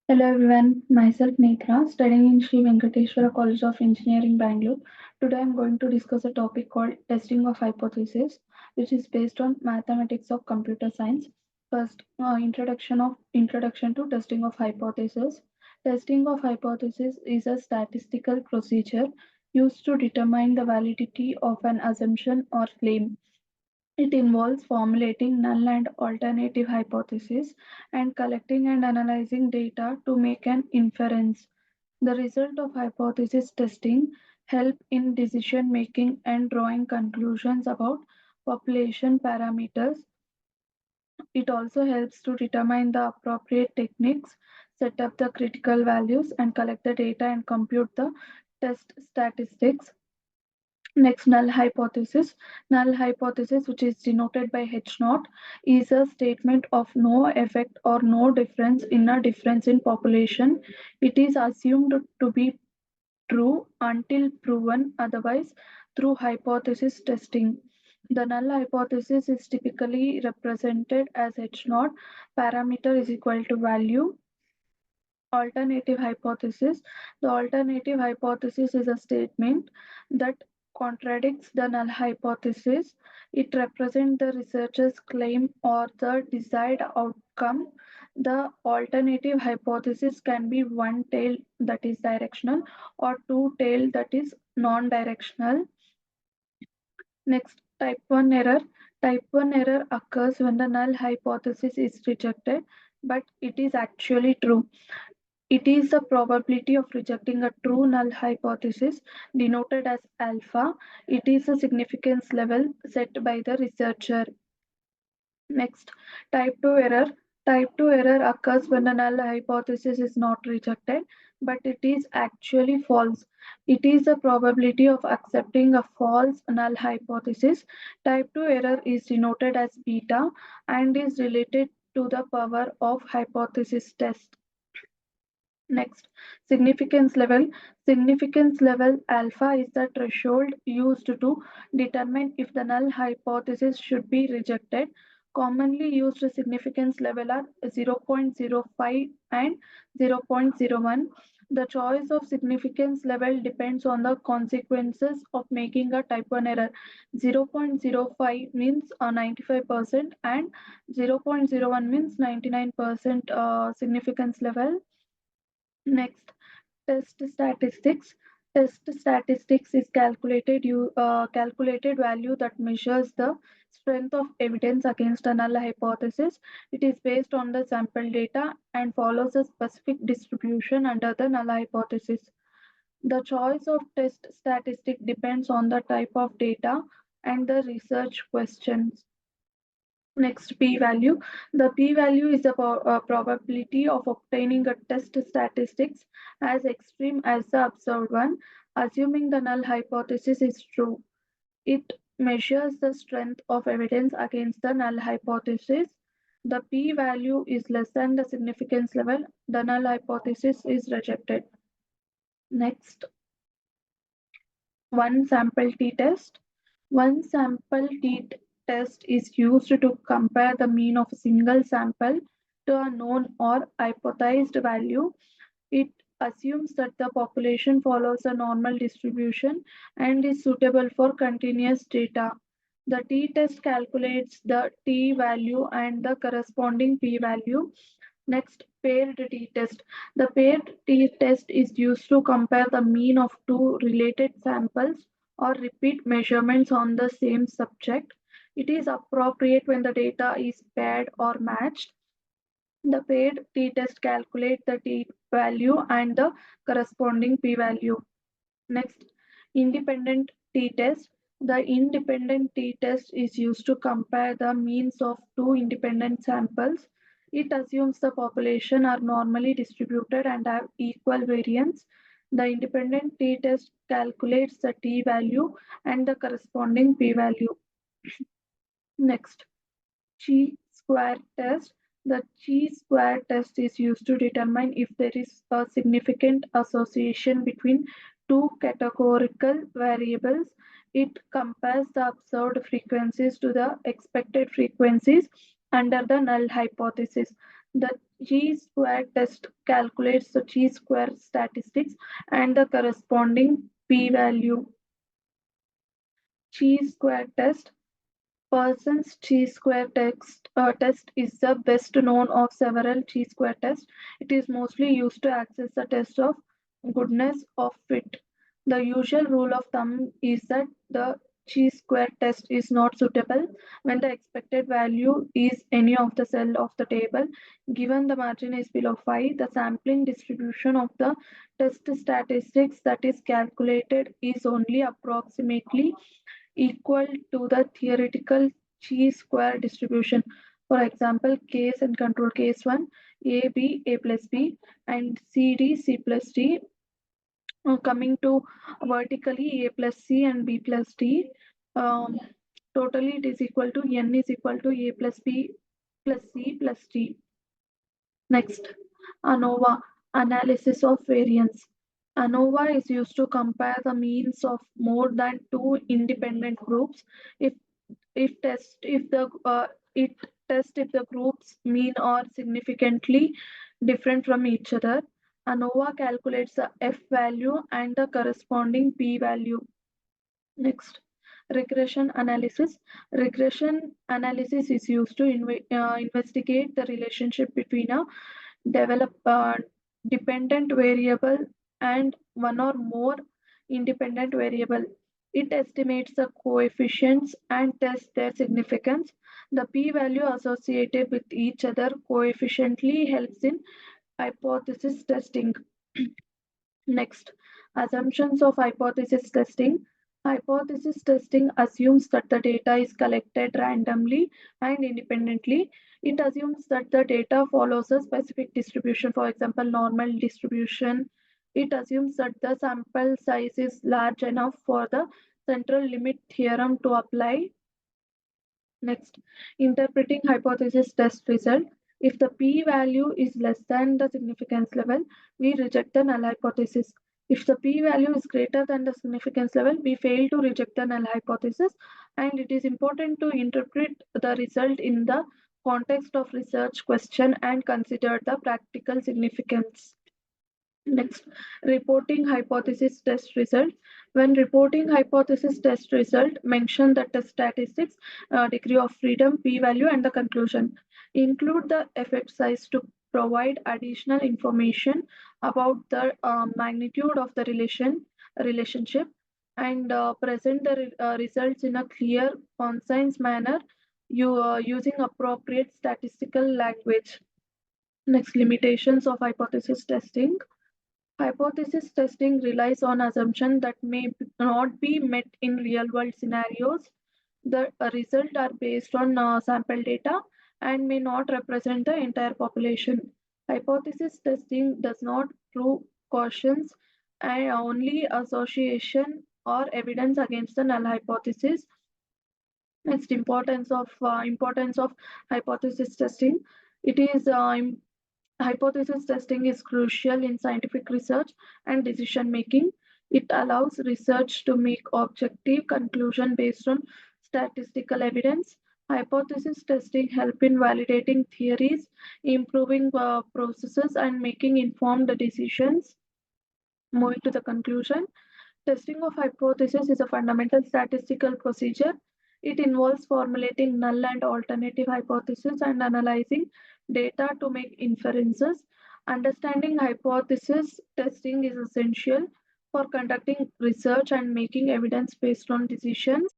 Hello everyone, myself Netra, studying in Sri Venkateswara College of Engineering, Bangalore. Today I am going to discuss a topic called testing of hypothesis, which is based on mathematics of computer science. First, introduction to testing of hypothesis. Testing of hypothesis is a statistical procedure used to determine the validity of an assumption or claim. It involves formulating null and alternative hypotheses and collecting and analyzing data to make an inference. The result of hypothesis testing help in decision making and drawing conclusions about population parameters. It also helps to determine the appropriate techniques, set up the critical values, and collect the data and compute the test statistics. Next, null hypothesis. Null hypothesis, which is denoted by H naught, is a statement of no effect or no difference in a difference in population. It is assumed to be true until proven otherwise through hypothesis testing. The null hypothesis is typically represented as H naught parameter is equal to value. Alternative hypothesis. The alternative hypothesis is a statement that contradicts the null hypothesis. It represents the researcher's claim or the desired outcome. The alternative hypothesis can be one-tailed, that is directional, or two-tailed, that is non-directional. Next, type 1 error. Type 1 error occurs when the null hypothesis is rejected, but it is actually true. It is the probability of rejecting a true null hypothesis, denoted as alpha. It is a significance level set by the researcher. Next, type 2 error. Type 2 error occurs when the null hypothesis is not rejected, but it is actually false. It is the probability of accepting a false null hypothesis. Type 2 error is denoted as beta and is related to the power of hypothesis test. Next, significance level. Significance level alpha is the threshold used to determine if the null hypothesis should be rejected. Commonly used significance level are 0.05 and 0.01. The choice of significance level depends on the consequences of making a type 1 error. 0.05 means 95% and 0.01 means 99% significance level. Next, test statistics. Test statistics is calculated value that measures the strength of evidence against a null hypothesis. It is based on the sample data and follows a specific distribution under the null hypothesis. The choice of test statistic depends on the type of data and the research questions. Next, p-value. The p-value is the probability of obtaining a test statistics as extreme as the observed one, assuming the null hypothesis is true. It measures the strength of evidence against the null hypothesis. The p-value is less than the significance level. The null hypothesis is rejected. Next, one sample t-test. One sample t-test is used to compare the mean of a single sample to a known or hypothesized value. It assumes that the population follows a normal distribution and is suitable for continuous data. The t-test calculates the t-value and the corresponding p-value. Next, paired t-test. The paired t-test is used to compare the mean of two related samples or repeat measurements on the same subject. It is appropriate when the data is paired or matched. The paired t-test calculates the t-value and the corresponding p-value. Next, independent t-test. The independent t-test is used to compare the means of two independent samples. It assumes the population are normally distributed and have equal variance. The independent t-test calculates the t-value and the corresponding p-value. Next, chi-square test. The chi-square test is used to determine if there is a significant association between two categorical variables. It compares the observed frequencies to the expected frequencies under the null hypothesis. The Chi-square test calculates the chi-square statistics and the corresponding p-value. Chi-square test Parsons chi-square test is the best known of several chi-square tests. It is mostly used to access the test of goodness of fit. The usual rule of thumb is that the chi-square test is not suitable when the expected value is any of the cell of the table. Given the margin is below 5, the sampling distribution of the test statistics that is calculated is only approximately equal to the theoretical chi-square distribution. For example, case and control case 1, A, B, A plus B, and C, D, C plus D. Coming to vertically, A plus C and B plus D. Um, Totally, it is equal to N is equal to A plus B plus C plus D. Next, ANOVA, analysis of variance. ANOVA is used to compare the means of more than two independent groups. If if test if the it test if the groups mean are significantly different from each other. ANOVA calculates the F value and the corresponding P value. Next, regression analysis. Regression analysis is used to investigate the relationship between a develop dependent variable and one or more independent variable. It estimates the coefficients and tests their significance. The p-value associated with each other coefficiently helps in hypothesis testing. Next, assumptions of hypothesis testing. Hypothesis testing assumes that the data is collected randomly and independently. It assumes that the data follows a specific distribution, for example, normal distribution. It assumes that the sample size is large enough for the central limit theorem to apply. Next, interpreting hypothesis test result. If the p-value is less than the significance level, we reject the null hypothesis. If the p-value is greater than the significance level, we fail to reject the null hypothesis. And it is important to interpret the result in the context of research question and consider the practical significance. Next, reporting hypothesis test result. When reporting hypothesis test result, mention the test statistics, degree of freedom, p-value, and the conclusion. Include the effect size to provide additional information about the magnitude of the relationship and present the results in a clear, concise manner using appropriate statistical language. Next, limitations of hypothesis testing. Hypothesis testing relies on assumptions that may not be met in real-world scenarios. The results are based on sample data and may not represent the entire population. Hypothesis testing does not prove cautions and only association or evidence against the null hypothesis. Next, importance of hypothesis testing. It is Hypothesis testing is crucial in scientific research and decision making. It allows research to make objective conclusion based on statistical evidence. Hypothesis testing help in validating theories, improving processes, and making informed decisions. Moving to the conclusion, testing of hypothesis is a fundamental statistical procedure. It involves formulating null and alternative hypotheses and analyzing data to make inferences. Understanding hypothesis testing is essential for conducting research and making evidence based on decisions.